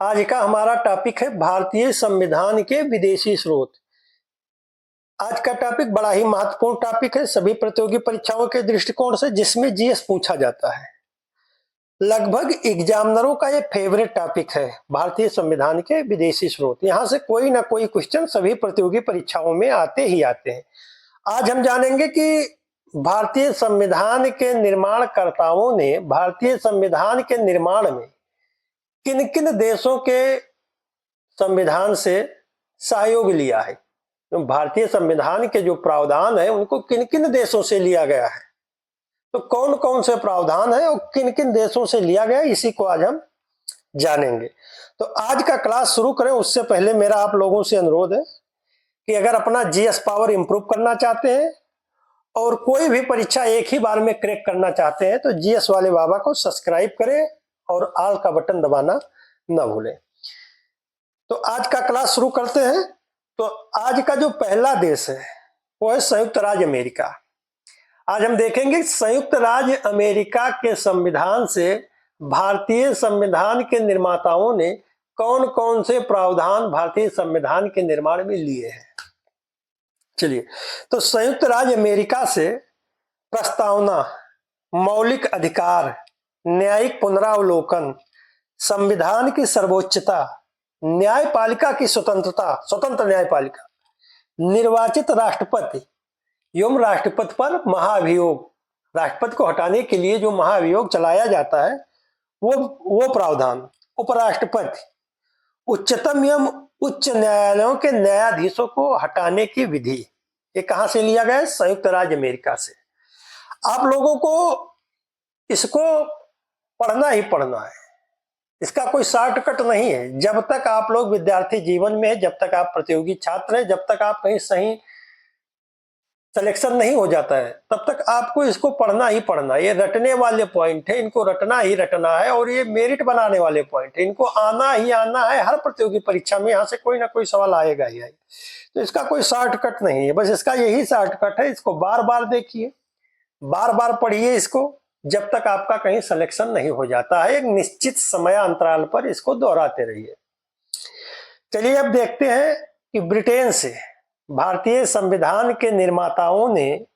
आज का हमारा टॉपिक है भारतीय संविधान के विदेशी स्रोत। आज का टॉपिक बड़ा ही महत्वपूर्ण टॉपिक है सभी प्रतियोगी परीक्षाओं के दृष्टिकोण से, जिसमें जीएस पूछा जाता है। लगभग एग्जामिनरों का ये फेवरेट टॉपिक है भारतीय संविधान के विदेशी स्रोत। यहाँ से कोई ना कोई क्वेश्चन सभी प्रतियोगी परीक्षाओं में आते ही आते हैं। आज हम जानेंगे कि भारतीय संविधान के निर्माणकर्ताओं ने भारतीय संविधान के निर्माण में किन किन देशों के संविधान से सहयोग लिया है। तो भारतीय संविधान के जो प्रावधान है उनको किन किन देशों से लिया गया है, तो कौन कौन से प्रावधान है और किन किन देशों से लिया गया, इसी को आज हम जानेंगे। तो आज का क्लास शुरू करें उससे पहले मेरा आप लोगों से अनुरोध है कि अगर अपना जीएस पावर इंप्रूव करना चाहते हैं और कोई भी परीक्षा एक ही बार में क्रैक करना चाहते हैं तो जीएस वाले बाबा को सब्सक्राइब करें और ऑल का बटन दबाना न भूलें। तो आज का क्लास शुरू करते हैं। तो आज का जो पहला देश है वो है संयुक्त राज्य अमेरिका। आज हम देखेंगे संयुक्त राज्य अमेरिका के संविधान से भारतीय संविधान के निर्माताओं ने कौन कौन से प्रावधान भारतीय संविधान के निर्माण में लिए हैं। चलिए, तो संयुक्त राज्य अमेरिका से प्रस्तावना, मौलिक अधिकार, न्यायिक पुनरावलोकन, संविधान की सर्वोच्चता, न्यायपालिका की स्वतंत्रता, स्वतंत्र न्यायपालिका, निर्वाचित राष्ट्रपति एवं राष्ट्रपति पर महाभियोग, राष्ट्रपति को हटाने के लिए जो महाभियोग चलाया जाता है वो प्रावधान, उपराष्ट्रपति, उच्चतम एवं उच्च न्यायालयों के न्यायाधीशों को हटाने की विधि, ये कहां से लिया गया है? संयुक्त राज्य अमेरिका से। आप लोगों को इसको पढ़ना ही पढ़ना है, इसका कोई शॉर्टकट नहीं है। जब तक आप लोग विद्यार्थी जीवन में है, जब तक आप प्रतियोगी छात्र हैं, जब तक आप कहीं सही सिलेक्शन नहीं हो जाता है, तब तक आपको इसको पढ़ना ही पढ़ना है। ये रटने वाले पॉइंट है, इनको रटना ही रटना है और ये मेरिट बनाने वाले पॉइंट है, इनको आना ही आना है। हर प्रतियोगी परीक्षा में यहाँ से कोई ना कोई सवाल आएगा ही आएगा। तो इसका कोई शॉर्टकट नहीं है, बस इसका यही शॉर्टकट है। इसको बार बार देखिए, बार बार पढ़िए इसको, जब तक आपका कहीं सिलेक्शन नहीं हो जाता है। एक निश्चित समय अंतराल पर इसको दोहराते रहिए। चलिए, अब देखते हैं कि ब्रिटेन से भारतीय संविधान के निर्माताओं ने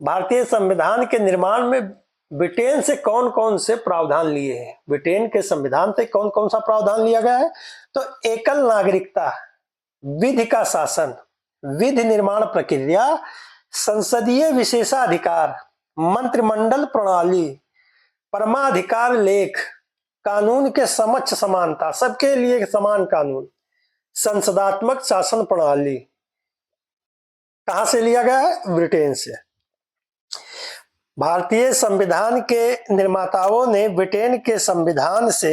भारतीय संविधान के निर्माण में ब्रिटेन से कौन कौन से प्रावधान लिए हैं। ब्रिटेन के संविधान से कौन कौन सा प्रावधान लिया गया है? तो एकल नागरिकता, विधि का शासन, विधि निर्माण प्रक्रिया, संसदीय विशेषाधिकार, मंत्रिमंडल प्रणाली, परमाधिकार लेख, कानून के समक्ष समानता, सबके लिए समान कानून, संसदात्मक शासन प्रणाली। कहां से लिया गया है? ब्रिटेन से। भारतीय संविधान के निर्माताओं ने ब्रिटेन के संविधान से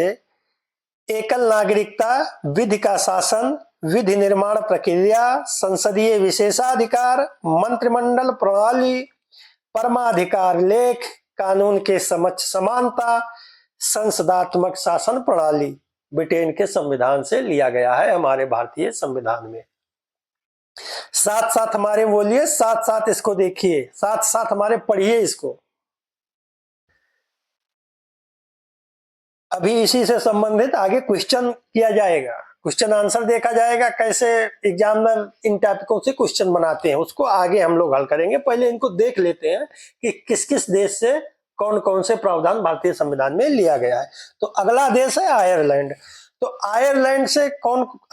एकल नागरिकता, विधि का शासन, विधि निर्माण प्रक्रिया, संसदीय विशेषाधिकार, मंत्रिमंडल प्रणाली, परमाधिकार लेख, कानून के समक्ष समानता, संसदात्मक शासन प्रणाली ब्रिटेन के संविधान से लिया गया है हमारे भारतीय संविधान में। साथ साथ हमारे बोलिए, साथ साथ इसको देखिए, साथ साथ हमारे पढ़िए इसको। अभी इसी से संबंधित आगे क्वेश्चन किया जाएगा, क्वेश्चन आंसर देखा जाएगा, कैसे एग्जामिनर इन टॉपिकों से क्वेश्चन बनाते हैं उसको आगे हम लोग हल करेंगे। पहले इनको देख लेते हैं कि किस किस देश से कौन कौन से प्रावधान भारतीय संविधान में लिया गया है। तो अगला देश है आयरलैंड। तो आयरलैंड से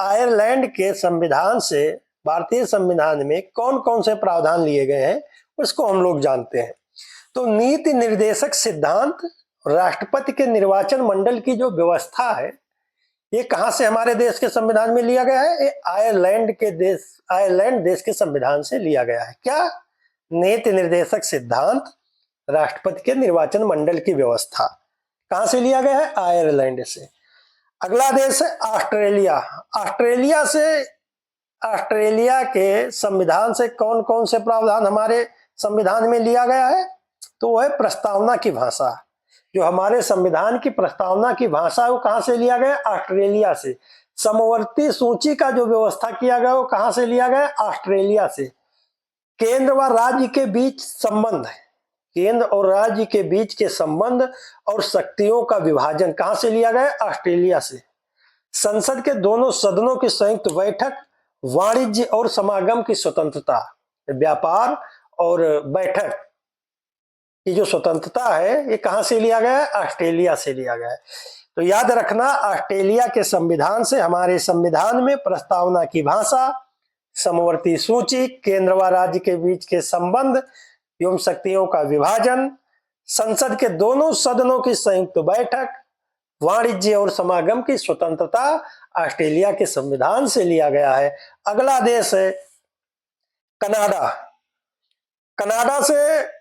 आयरलैंड के संविधान से भारतीय संविधान में कौन कौन से प्रावधान लिए गए हैं उसको हम लोग जानते हैं। तो नीति निर्देशक सिद्धांत, राष्ट्रपति के निर्वाचन मंडल की जो व्यवस्था है, ये कहां से हमारे देश के संविधान में लिया गया है? ये आयरलैंड देश के संविधान से लिया गया है। क्या? नीति निर्देशक सिद्धांत, राष्ट्रपति के निर्वाचन मंडल की व्यवस्था कहां से लिया गया है? आयरलैंड से। अगला देश है ऑस्ट्रेलिया। ऑस्ट्रेलिया के संविधान से कौन कौन से प्रावधान हमारे संविधान में लिया गया है? तो वो है प्रस्तावना की भाषा। जो हमारे संविधान की प्रस्तावना की भाषा है वो कहां से लिया गया? ऑस्ट्रेलिया से। समवर्ती सूची का जो व्यवस्था किया गया वो कहां से लिया गया? ऑस्ट्रेलिया से। केंद्र व राज्य के बीच संबंध है, केंद्र और राज्य के बीच के संबंध और शक्तियों का विभाजन कहां से लिया गया? ऑस्ट्रेलिया से। संसद के दोनों सदनों की संयुक्त बैठक, वाणिज्य और समागम की स्वतंत्रता। व्यापार और बैठक की जो स्वतंत्रता है ये कहां से लिया गया है? ऑस्ट्रेलिया से लिया गया है। तो याद रखना, ऑस्ट्रेलिया के संविधान से हमारे संविधान में प्रस्तावना की भाषा, समवर्ती सूची, केंद्र व राज्य के बीच के संबंध एवं शक्तियों का विभाजन, संसद के दोनों सदनों की संयुक्त बैठक, वाणिज्य और समागम की स्वतंत्रता ऑस्ट्रेलिया के संविधान से लिया गया है। अगला देश है कनाडा। कनाडा से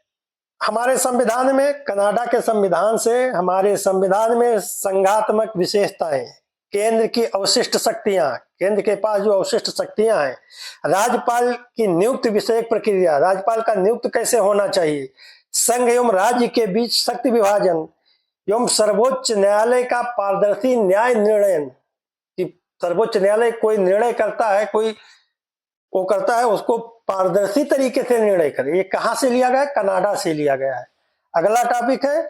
हमारे संविधान में, कनाडा के संविधान से हमारे संविधान में संघात्मक विशेषताएं, केंद्र की अवशिष्ट शक्तियां, केंद्र के पास जो अवशिष्ट शक्तियां हैं, राज्यपाल की नियुक्ति विषयक प्रक्रिया, राज्यपाल का नियुक्त कैसे होना चाहिए, संघ एवं राज्य के बीच शक्ति विभाजन एवं सर्वोच्च न्यायालय का पारदर्शी न्याय निर्णय, कि सर्वोच्च न्यायालय कोई निर्णय करता है, कोई वो करता है, उसको पारदर्शी तरीके से निर्णय करे। ये कहां से लिया गया? कनाडा से लिया गया है। अगला टॉपिक है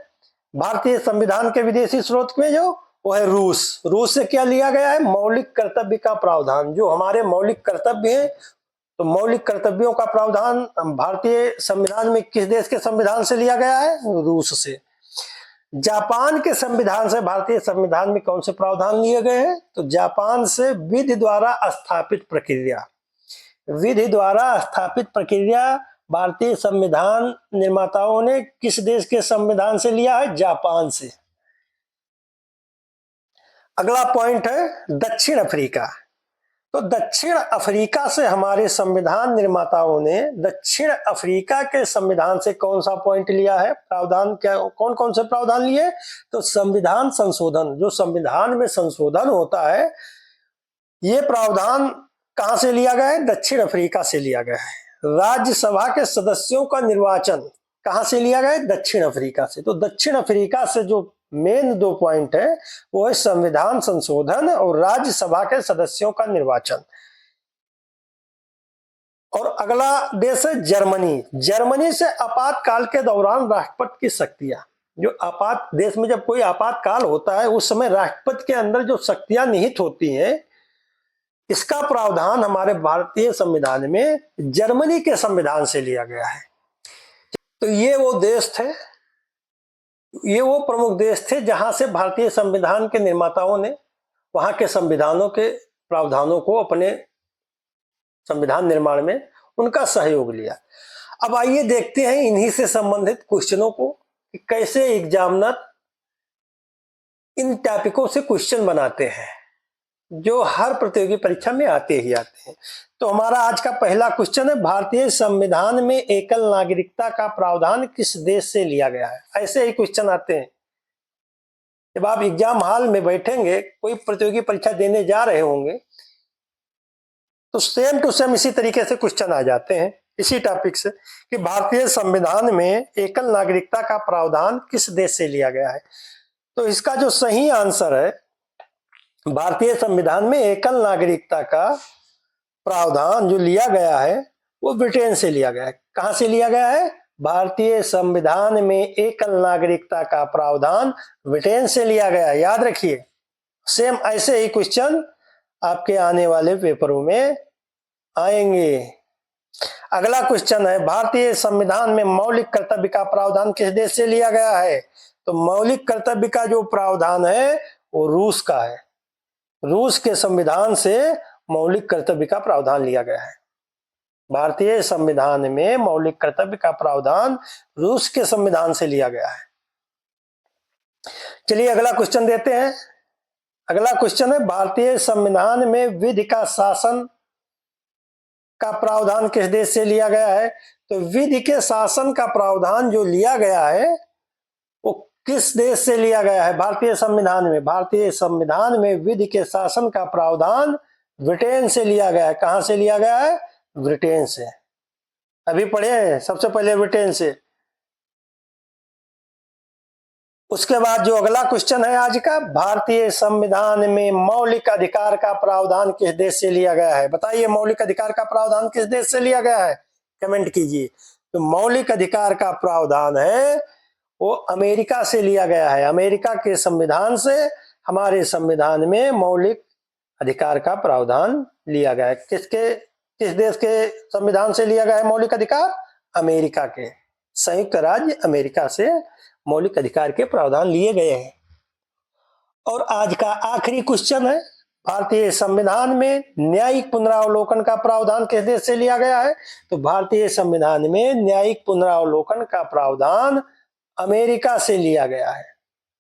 भारतीय संविधान के विदेशी स्रोत में जो वो है रूस। रूस से क्या लिया गया है? मौलिक कर्तव्य का प्रावधान। जो हमारे मौलिक कर्तव्य है, तो मौलिक कर्तव्यों का प्रावधान भारतीय संविधान में किस देश के संविधान से लिया गया है? रूस से। जापान के संविधान से भारतीय संविधान में कौन से प्रावधान लिए गए हैं? तो जापान से विधि द्वारा स्थापित प्रक्रिया, विधि द्वारा स्थापित प्रक्रिया भारतीय संविधान निर्माताओं ने किस देश के संविधान से लिया है? जापान से। अगला पॉइंट है दक्षिण अफ्रीका। तो दक्षिण अफ्रीका से हमारे संविधान निर्माताओं ने दक्षिण अफ्रीका के संविधान से कौन सा पॉइंट लिया है? प्रावधान क्या, कौन कौन से प्रावधान लिए? तो संविधान संशोधन, जो संविधान में संशोधन होता है, ये प्रावधान कहां से लिया गया है? दक्षिण अफ्रीका से लिया गया है। राज्यसभा के सदस्यों का निर्वाचन कहां से लिया गया है? दक्षिण अफ्रीका से। तो दक्षिण अफ्रीका से जो मेन दो पॉइंट है वो है संविधान संशोधन और राज्यसभा के सदस्यों का निर्वाचन। और अगला देश है जर्मनी। जर्मनी से आपातकाल के दौरान राष्ट्रपति की शक्तियां, जो आपात देश में जब कोई आपातकाल होता है उस समय राष्ट्रपति के अंदर जो शक्तियां निहित होती हैं, इसका प्रावधान हमारे भारतीय संविधान में जर्मनी के संविधान से लिया गया है। तो ये वो देश थे, ये वो प्रमुख देश थे जहां से भारतीय संविधान के निर्माताओं ने वहां के संविधानों के प्रावधानों को अपने संविधान निर्माण में उनका सहयोग लिया। अब आइए देखते हैं इन्हीं से संबंधित क्वेश्चनों को कि कैसे एग्जामिनर इन टॉपिकों से क्वेश्चन बनाते हैं जो हर प्रतियोगी परीक्षा में आते ही आते हैं। तो हमारा आज का पहला क्वेश्चन है, भारतीय संविधान में एकल नागरिकता का प्रावधान किस देश से लिया गया है? ऐसे ही क्वेश्चन आते हैं जब आप एग्जाम हॉल में बैठेंगे, कोई प्रतियोगी परीक्षा देने जा रहे होंगे, तो सेम टू सेम इसी तरीके से क्वेश्चन आ जाते हैं इसी टॉपिक से कि भारतीय संविधान में एकल नागरिकता का प्रावधान किस देश से लिया गया है। तो इसका जो सही आंसर है, भारतीय संविधान में एकल नागरिकता का प्रावधान जो लिया गया है वो ब्रिटेन से लिया गया है। कहां से लिया गया है? भारतीय संविधान में एकल नागरिकता का प्रावधान ब्रिटेन से लिया गया है। याद रखिए, सेम ऐसे ही क्वेश्चन आपके आने वाले पेपरों में आएंगे। अगला क्वेश्चन है, भारतीय संविधान में मौलिक कर्तव्य का प्रावधान किस देश से लिया गया है? तो मौलिक कर्तव्य का जो प्रावधान है वो रूस का है। रूस के संविधान से मौलिक कर्तव्य का प्रावधान लिया गया है। भारतीय संविधान में मौलिक कर्तव्य का प्रावधान रूस के संविधान से लिया गया है। चलिए अगला क्वेश्चन देते हैं। अगला क्वेश्चन है, भारतीय संविधान में विधि का शासन का प्रावधान किस देश से लिया गया है? तो विधि के शासन का प्रावधान जो लिया गया है वो किस देश से लिया गया है? भारतीय संविधान में, भारतीय संविधान में विधि के शासन का प्रावधान ब्रिटेन से लिया गया है। कहां से लिया गया है? ब्रिटेन से। अभी पढ़े सबसे पहले ब्रिटेन से। उसके बाद जो अगला क्वेश्चन है आज का, भारतीय संविधान में मौलिक अधिकार का प्रावधान किस देश से लिया गया है? बताइए, मौलिक अधिकार का प्रावधान किस देश से लिया गया है? कमेंट कीजिए। तो मौलिक अधिकार का प्रावधान है वो अमेरिका से लिया गया है। अमेरिका के संविधान से हमारे संविधान में मौलिक अधिकार का प्रावधान लिया गया है। किस देश के संविधान से लिया गया है मौलिक अधिकार? अमेरिका के, संयुक्त राज्य अमेरिका से मौलिक अधिकार के प्रावधान लिए गए हैं। और आज का आखिरी क्वेश्चन है, भारतीय संविधान में न्यायिक पुनरावलोकन का प्रावधान किस देश से लिया गया है? तो भारतीय संविधान में न्यायिक पुनरावलोकन का प्रावधान अमेरिका से लिया गया है।